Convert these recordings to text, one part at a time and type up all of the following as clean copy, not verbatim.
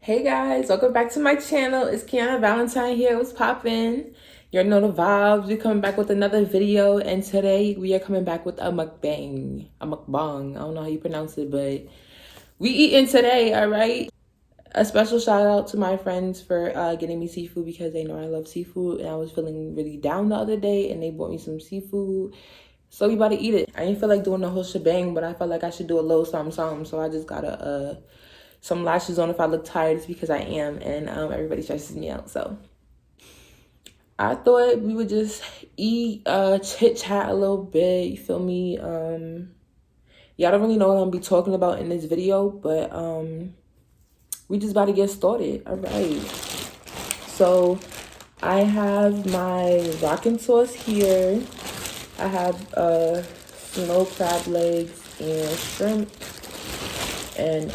Hey guys, welcome back to my channel. It's Kiana Valentine here. What's poppin'? You already know the vibes. We're coming back with another video, and today we are coming back with a mukbang. A mukbang. I don't know how you pronounce it, but we eating today, all right? A special shout out to my friends for getting me seafood because they know I love seafood, and I was feeling really down the other day, and they bought me some seafood. So we about to eat it. I didn't feel like doing the whole shebang, but I felt like I should do a little something, so I just got some lashes on. If I look tired, it's because I am, and everybody stresses me out. So I thought we would just eat, chit chat a little bit. You feel me? Y'all don't really know what I'm gonna be talking about in this video, but we just about to get started. All right. So I have my rockin' sauce here. I have snow crab legs and shrimp. And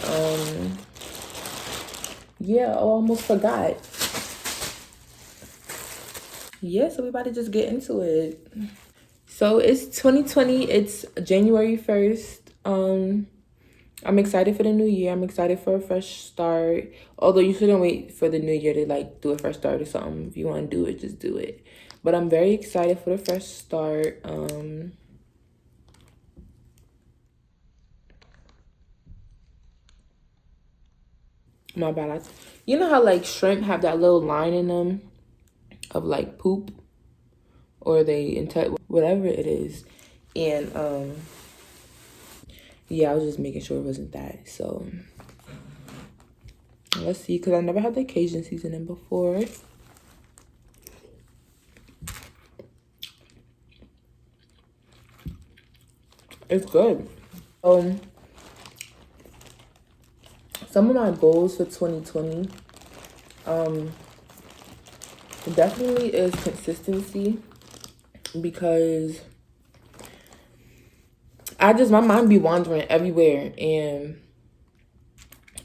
yeah, I almost forgot. Yeah, so we about to just get into it. So it's 2020, it's January 1st. I'm excited for the new year. I'm excited for a fresh start. Although you shouldn't wait for the new year to like do a fresh start or something. If you want to do it, just do it. But I'm very excited for the fresh start. My bad. You know how like shrimp have that little line in them of like poop, or they intend whatever it is, and yeah, I was just making sure it wasn't that. So let's see, because I never had the Cajun seasoning before. It's good. Some of my goals for 2020 definitely is consistency, because my mind be wandering everywhere, and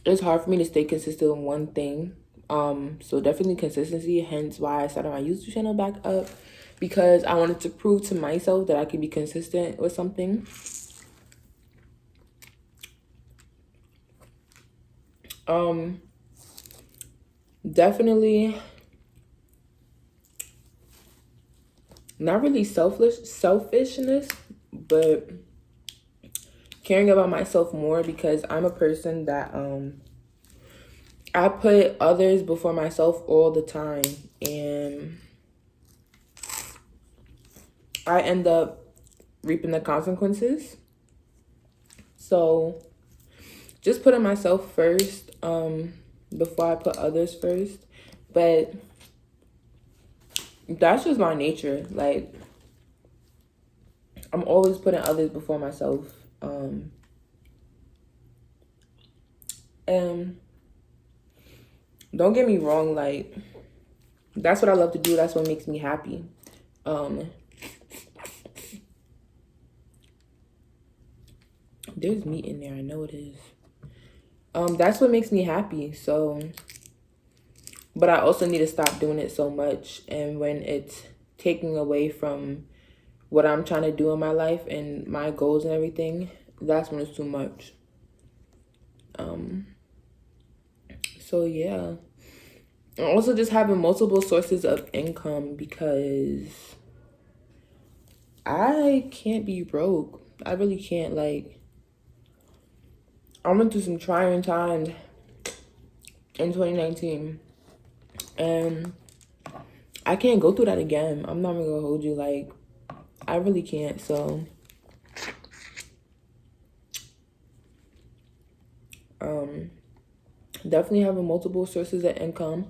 it's hard for me to stay consistent in one thing. So definitely consistency, hence why I started my YouTube channel back up, because I wanted to prove to myself that I could be consistent with something. Definitely not really selfishness, but caring about myself more, because I'm a person that I put others before myself all the time, and I end up reaping the consequences. So just putting myself first before I put others first. But that's just my nature. Like, I'm always putting others before myself. And don't get me wrong, like, that's what I love to do. That's what makes me happy. There's meat in there. I know it is. That's what makes me happy. So, but I also need to stop doing it so much. And when it's taking away from what I'm trying to do in my life and my goals and everything, that's when it's too much. So yeah. And also just having multiple sources of income, because I can't be broke. I really can't. Like, I went through some trying times in 2019, and I can't go through that again. I'm not even gonna hold you. Like, I really can't. So definitely having multiple sources of income,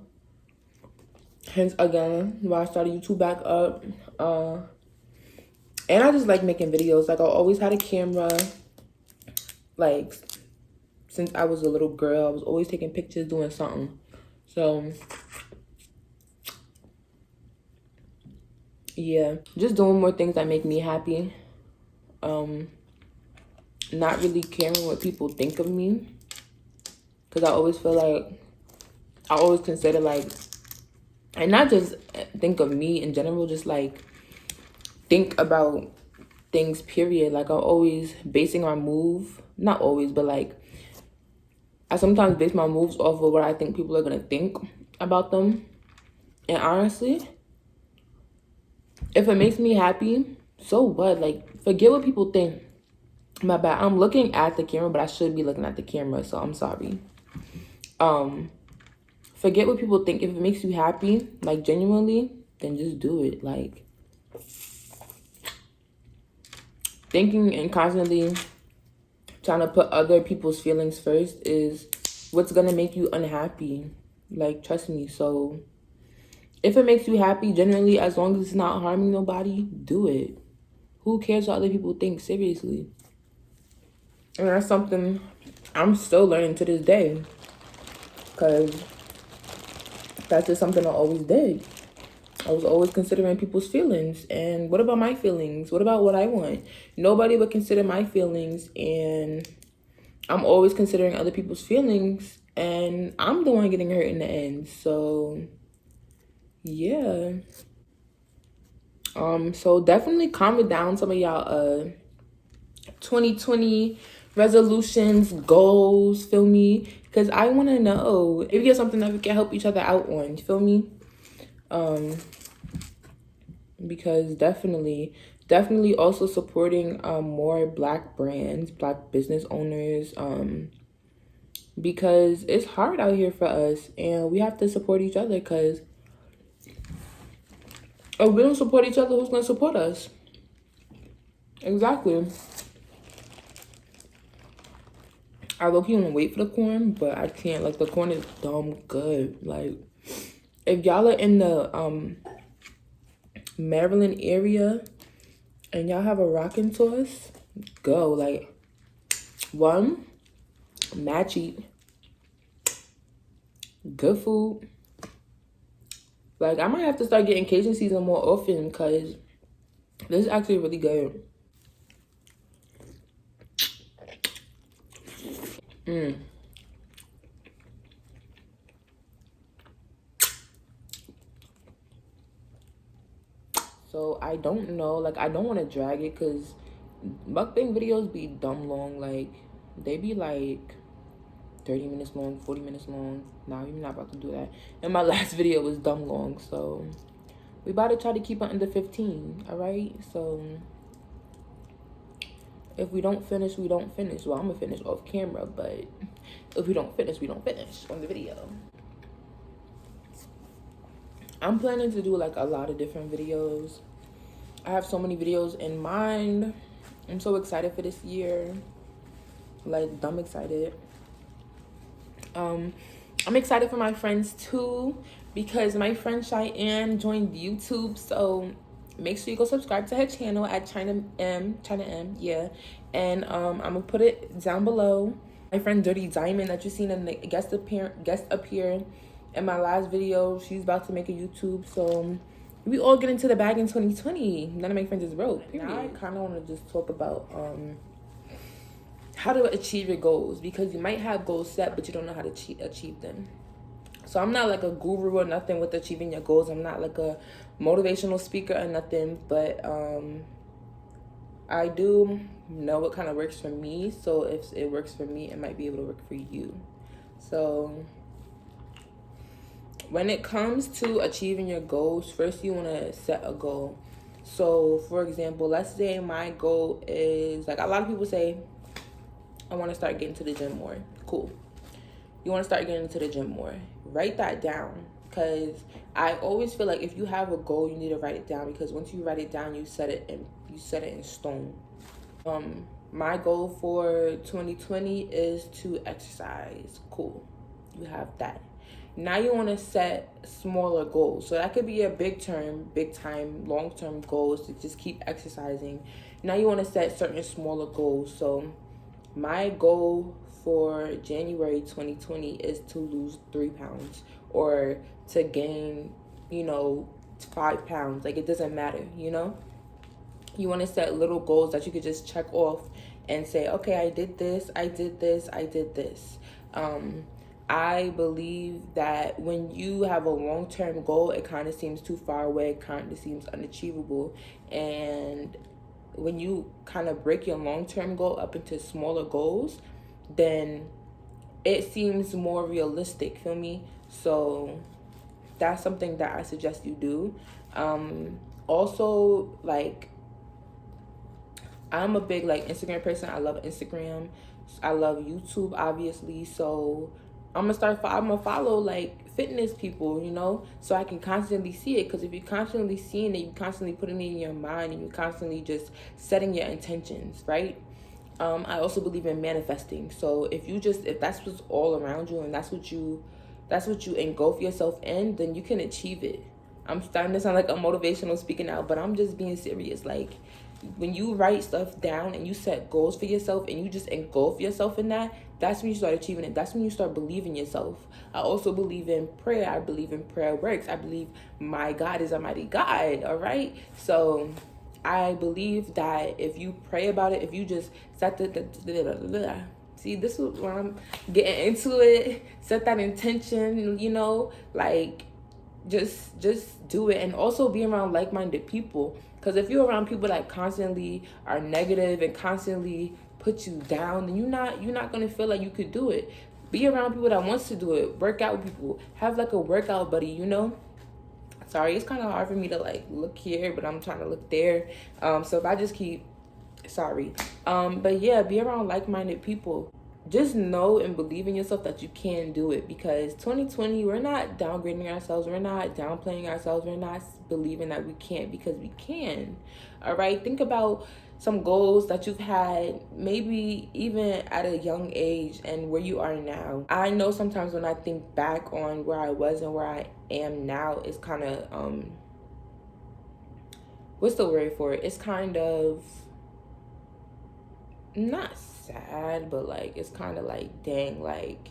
hence again why I started YouTube back up. And I just like making videos. Like, I always had a camera. Like, since I was a little girl, I was always taking pictures, doing something. So yeah, just doing more things that make me happy. Not really caring what people think of me, because I always feel like, I always consider like, and not just think of me in general, just like think about things, period. Like, I'm always basing my move, not always, but like I sometimes base my moves off of what I think people are gonna think about them. And honestly, if it makes me happy, so what? Like, forget what people think. My bad. I'm looking at the camera, but I should be looking at the camera, so I'm sorry. Forget what people think. If it makes you happy, like genuinely, then just do it. Like, thinking and constantly trying to put other people's feelings first is what's gonna make you unhappy. Like, trust me. So if it makes you happy, generally, as long as it's not harming nobody, do it. Who cares what other people think? Seriously. And that's something I'm still learning to this day, because that's just something I always did. I was always considering people's feelings. And what about my feelings? What about what I want? Nobody would consider my feelings, and I'm always considering other people's feelings, and I'm the one getting hurt in the end. So yeah. So definitely comment down some of y'all 2020 resolutions, goals, feel me? Because I want to know if you have something that we can help each other out on, feel me? Because definitely also supporting more Black brands, Black business owners, because it's hard out here for us, and we have to support each other, because if we don't support each other, who's going to support us? Exactly. I low-key want to wait for the corn, but I can't. Like, the corn is dumb good. Like, if y'all are in the Maryland area and y'all have a rockin' sauce, go. Like, one, mad cheap, good food. Like, I might have to start getting Cajun season more often, because this is actually really good. So I don't know, like, I don't want to drag it, because mukbang videos be dumb long. Like, they be like 30 minutes long, 40 minutes long. Nah, we're not about to do that. And my last video was dumb long, so we about to try to keep it under 15. All right, so if we don't finish, we don't finish. Well, I'm gonna finish off camera, but if we don't finish, we don't finish on the video. I'm planning to do like a lot of different videos. I have so many videos in mind. I'm so excited for this year. Like, dumb excited. I'm excited for my friends too, because my friend Cheyenne joined YouTube. So make sure you go subscribe to her channel at China M, yeah. And I'm gonna put it down below. My friend Dirty Diamond that you seen in the guest appear in my last video, she's about to make a YouTube. So we all get into the bag in 2020. None of my friends is broke. Now I kind of want to just talk about how to achieve your goals, because you might have goals set, but you don't know how to achieve them. So I'm not like a guru or nothing with achieving your goals. I'm not like a motivational speaker or nothing, but I do know what kind of works for me. So if it works for me, it might be able to work for you. So when it comes to achieving your goals, first you want to set a goal. So for example, let's say my goal is, like, a lot of people say, I want to start getting to the gym more. Cool. You want to start getting into the gym more. Write that down, because I always feel like if you have a goal, you need to write it down, because once you write it down, you set it in stone. My goal for 2020 is to exercise. Cool. You have that. Now you want to set smaller goals. So that could be a big time, long-term goals to just keep exercising. Now you want to set certain smaller goals. So my goal for January 2020 is to lose 3 pounds, or to gain, 5 pounds. Like, it doesn't matter, You want to set little goals that you could just check off and say, okay, I did this, I did this, I did this. I believe that when you have a long-term goal, it kind of seems too far away, it kind of seems unachievable. And when you kind of break your long-term goal up into smaller goals, then it seems more realistic, feel me? So that's something that I suggest you do. Also, like, I'm a big like Instagram person. I love Instagram. I love YouTube, obviously. So I'm gonna follow like fitness people, you know, so I can constantly see it. Because if you're constantly seeing it, you're constantly putting it in your mind, and you're constantly just setting your intentions, right? I also believe in manifesting. So if that's what's all around you, and that's what you engulf yourself in, then you can achieve it. I'm starting to sound like a motivational speaker now, but I'm just being serious. Like, when you write stuff down and you set goals for yourself and you just engulf yourself in that, that's when you start achieving it. That's when you start believing yourself. I also believe in prayer. I believe in prayer works. I believe my God is a mighty God, all right? So I believe that if you pray about it, if you just set see, this is where I'm getting into it. Set that intention, you know, like, just do it. And also be around like-minded people, because if you're around people that constantly are negative and constantly put you down, then you're not gonna feel like you could do it. Be around people that wants to do it. Work out with people. Have like a workout buddy, you know. Sorry, it's kind of hard for me to like look here, but I'm trying to look there. So if I just keep, sorry. But yeah, be around like-minded people. Just know and believe in yourself that you can do it, because 2020, we're not downgrading ourselves. We're not downplaying ourselves. We're not believing that we can't, because we can. All right. Think about some goals that you've had, maybe even at a young age, and where you are now. I know sometimes when I think back on where I was and where I am now, it's kind of, what's the word for it? It's kind of not sad, but like, it's kind of like, dang, like,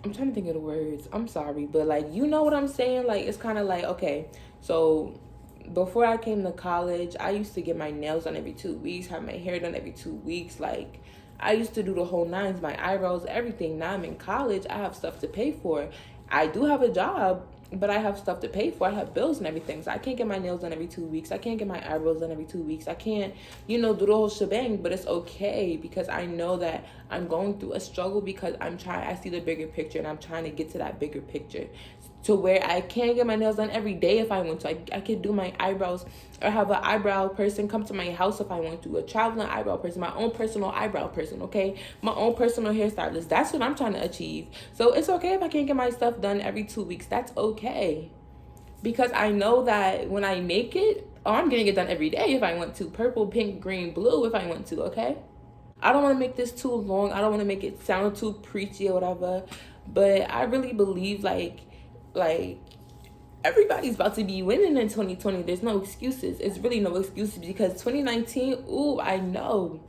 I'm trying to think of the words. I'm sorry, but like, you know what I'm saying? Like, it's kind of like, okay, so before I came to college, I used to get my nails done every 2 weeks, have my hair done every 2 weeks. Like, I used to do the whole nines, my eyebrows, everything. Now I'm in college, I have stuff to pay for. I do have a job, but I have stuff to pay for. I have bills and everything. So I can't get my nails done every 2 weeks. I can't get my eyebrows done every 2 weeks. I can't, you know, do the whole shebang, but it's okay, because I know that I'm going through a struggle, because I see the bigger picture, and I'm trying to get to that bigger picture, to where I can't get my nails done every day if I want to. I could do my eyebrows, or have an eyebrow person come to my house if I want to. A traveling eyebrow person, my own personal eyebrow person, okay? My own personal hairstylist. That's what I'm trying to achieve. So it's okay if I can't get my stuff done every 2 weeks. That's okay. Because I know that when I make it, I'm getting it done every day if I want to. Purple, pink, green, blue if I want to, okay? I don't want to make this too long. I don't want to make it sound too preachy or whatever. But I really believe, like, everybody's about to be winning in 2020. There's no excuses. It's really no excuses, because 2019, ooh, I know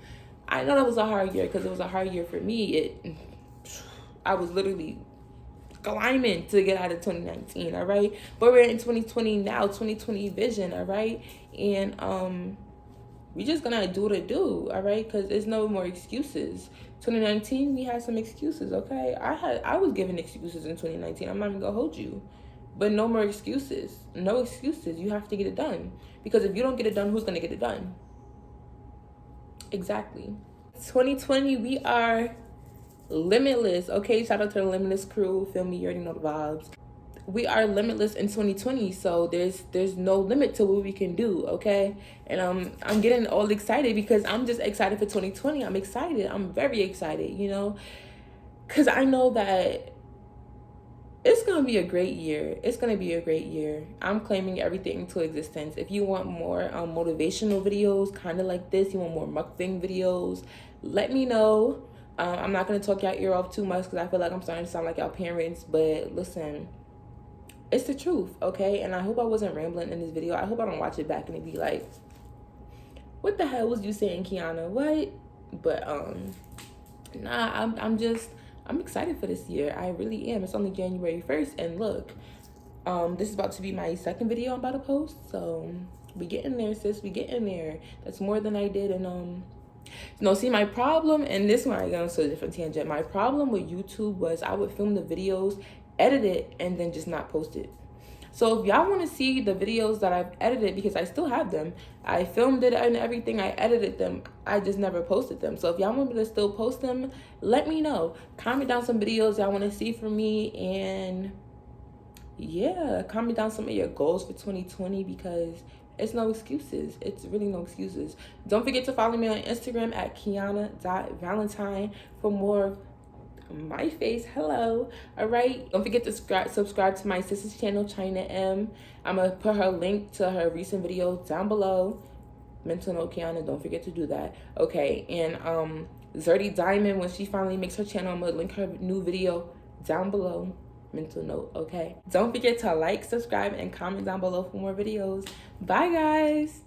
that was a hard year, because it was a hard year for me. I was literally climbing to get out of 2019, all right? But we're in 2020 now, 2020 vision, all right? And we just gonna do what it do, all right? Because there's no more excuses. 2019, we had some excuses, okay? I was given excuses in 2019. I'm not even gonna hold you. But no more excuses. No excuses. You have to get it done. Because if you don't get it done, who's gonna get it done? Exactly. 2020, we are limitless, okay? Shout out to the Limitless crew. Feel me? You already know the vibes. We are limitless in 2020, so there's no limit to what we can do, okay? And I'm getting all excited, because I'm just excited for 2020. I'm excited. I'm very excited, you know, because I know that it's gonna be a great year. It's gonna be a great year. I'm claiming everything into existence. If you want more motivational videos, kind of like this, you want more mukbang videos, let me know. I'm not gonna talk y'all ear off too much, because I feel like I'm starting to sound like y'all parents. But listen, it's the truth, okay? And I hope I wasn't rambling in this video. I hope I don't watch it back and it be like, what the hell was you saying, Kiana? What? But nah, I'm excited for this year. I really am. It's only January 1st, and look, this is about to be my second video I'm about to post. So we getting there, sis. We getting there. That's more than I did. And no, see, my problem, and this one I got on a different tangent. My problem with YouTube was I would film the videos, edit it, and then just not post it. So if y'all want to see the videos that I've edited, because I still have them, I filmed it and everything, I edited them, I just never posted them. So if y'all want me to still post them, let me know. Comment down some videos y'all want to see from me, and yeah, comment down some of your goals for 2020, because it's no excuses. It's really no excuses. Don't forget to follow me on Instagram at Kiana.Valentine for more of my face. Hello. All right. Don't forget to subscribe to my sister's channel, China M. I'm going to put her link to her recent video down below. Mental note, Kiana, don't forget to do that. Okay. And Zerdy Diamond, when she finally makes her channel, I'm going to link her new video down below. Mental note, okay? Don't forget to like, subscribe, and comment down below for more videos. Bye, guys.